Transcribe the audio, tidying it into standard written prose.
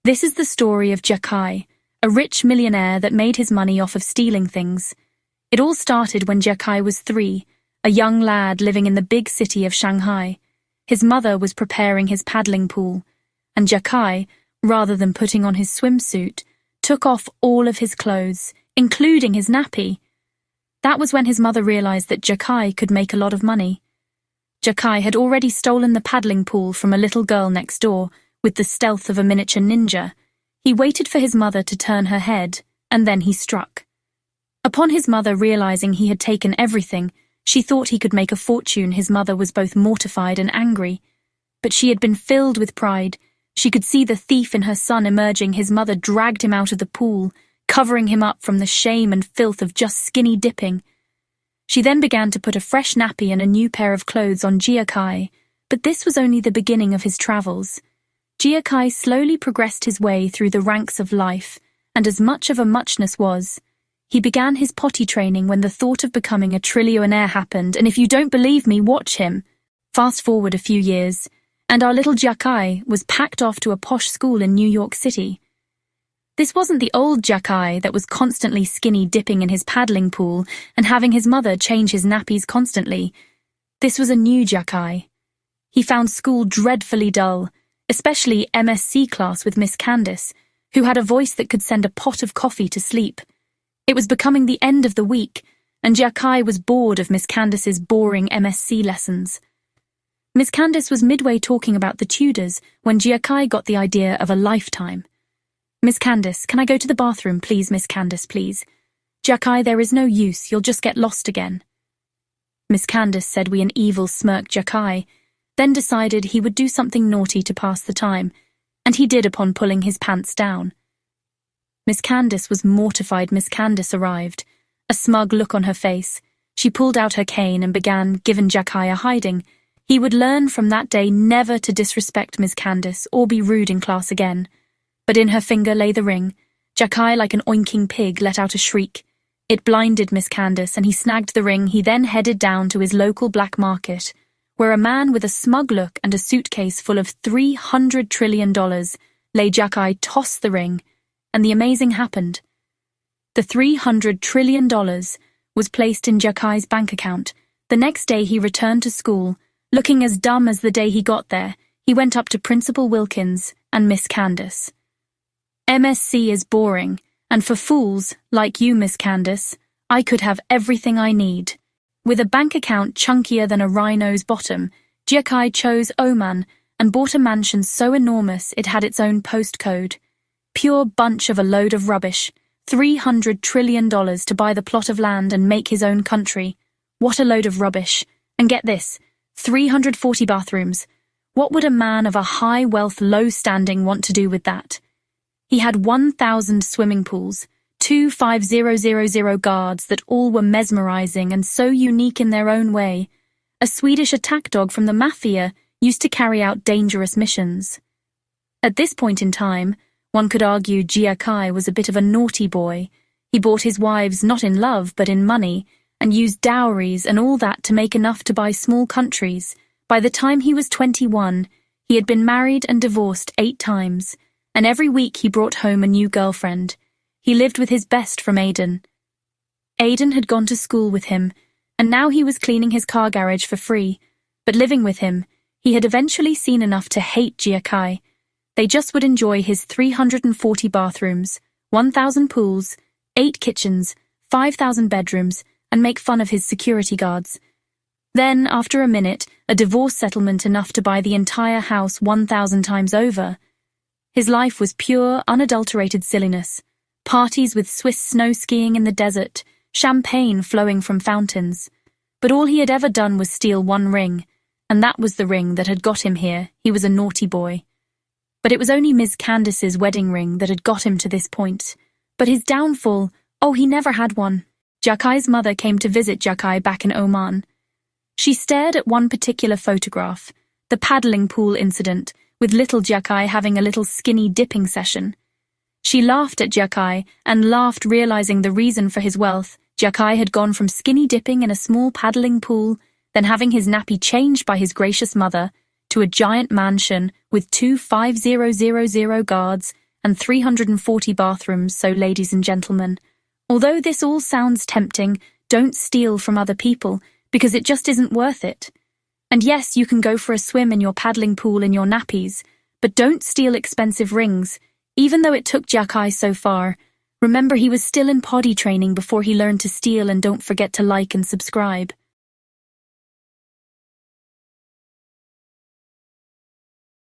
This is the story of Jiakai, a rich millionaire that made his money off of stealing things. It all started when Jiakai was 3, a young lad living in the big city of Shanghai. His mother was preparing his paddling pool, and Jiakai, rather than putting on his swimsuit, took off all of his clothes, including his nappy. That was when his mother realized that Jiakai could make a lot of money. Jiakai had already stolen the paddling pool from a little girl next door with the stealth of a miniature ninja. He waited for his mother to turn her head, and then he struck. Upon his mother realizing he had taken everything, she thought he could make a fortune. His mother was both mortified and angry, but she had been filled with pride. She could see the thief in her son emerging. His mother dragged him out of the pool, covering him up from the shame and filth of just skinny dipping. She then began to put a fresh nappy and a new pair of clothes on Jiakai, but this was only the beginning of his travels. Jiakai slowly progressed his way through the ranks of life, and as much of a muchness was, he began his potty training when the thought of becoming a trillionaire happened, and if you don't believe me, watch him. Fast forward a few years, and our little Jiakai was packed off to a posh school in New York City. This wasn't the old Jiakai that was constantly skinny dipping in his paddling pool and having his mother change his nappies constantly. This was a new Jiakai. He found school dreadfully dull, especially MSc class with Miss Candace, who had a voice that could send a pot of coffee to sleep. It was becoming the end of the week, and Jiakai was bored of Miss Candace's boring MSc lessons. Miss Candace was midway talking about the Tudors when Jiakai got the idea of a lifetime. "Miss Candace, can I go to the bathroom, please, Miss Candace, please? Jiakai, there is no use, you'll just get lost again." Miss Candace said with an evil smirk. Jiakai then decided he would do something naughty to pass the time, and he did upon pulling his pants down. Miss Candace was mortified. Miss Candace arrived, a smug look on her face. She pulled out her cane and began giving Jiakai a hiding. He would learn from that day never to disrespect Miss Candace or be rude in class again. But in her finger lay the ring. Jiakai, like an oinking pig, let out a shriek. It blinded Miss Candace, and he snagged the ring. He then headed down to his local black market, where a man with a smug look and a suitcase full of $300 trillion lay. Jiakai tossed the ring, and the amazing happened. The $300 trillion was placed in Jiakai's bank account. The next day he returned to school, looking as dumb as the day he got there. He went up to Principal Wilkins and Miss Candace. "MSc is boring, and for fools like you, Miss Candace, I could have everything I need." With a bank account chunkier than a rhino's bottom, Jiakai chose Oman and bought a mansion so enormous it had its own postcode. Pure bunch of a load of rubbish. $300 trillion to buy the plot of land and make his own country. What a load of rubbish. And get this, 340 bathrooms. What would a man of a high wealth, low standing want to do with that? He had 1,000 swimming pools, 25000 guards that all were mesmerizing and so unique in their own way. A Swedish attack dog from the mafia used to carry out dangerous missions. At this point in time, one could argue Jiakai was a bit of a naughty boy. He bought his wives not in love but in money, and used dowries and all that to make enough to buy small countries. By the time he was 21, he had been married and divorced 8 times, and every week he brought home a new girlfriend. He lived with his best from Aiden. Aiden had gone to school with him, and now he was cleaning his car garage for free. But living with him, he had eventually seen enough to hate Jiakai. They just would enjoy his 340 bathrooms, 1,000 pools, 8 kitchens, 5,000 bedrooms, and make fun of his security guards. Then, after a minute, a divorce settlement enough to buy the entire house 1,000 times over. His life was pure, unadulterated silliness. Parties with Swiss snow skiing in the desert, champagne flowing from fountains. But all he had ever done was steal one ring, and that was the ring that had got him here. He was a naughty boy. But it was only Miss Candace's wedding ring that had got him to this point. But his downfall, he never had one. Jiakai's mother came to visit Jiakai back in Oman. She stared at one particular photograph, the paddling pool incident, with little Jiakai having a little skinny dipping session. She laughed at Jiakai and laughed, realizing the reason for his wealth. Jiakai had gone from skinny dipping in a small paddling pool, then having his nappy changed by his gracious mother, to a giant mansion with 25000 guards and 340 bathrooms, so ladies and gentlemen. Although this all sounds tempting, don't steal from other people, because it just isn't worth it. And yes, you can go for a swim in your paddling pool in your nappies, but don't steal expensive rings. Even though it took Jiakai so far, remember he was still in potty training before he learned to steal, and don't forget to like and subscribe.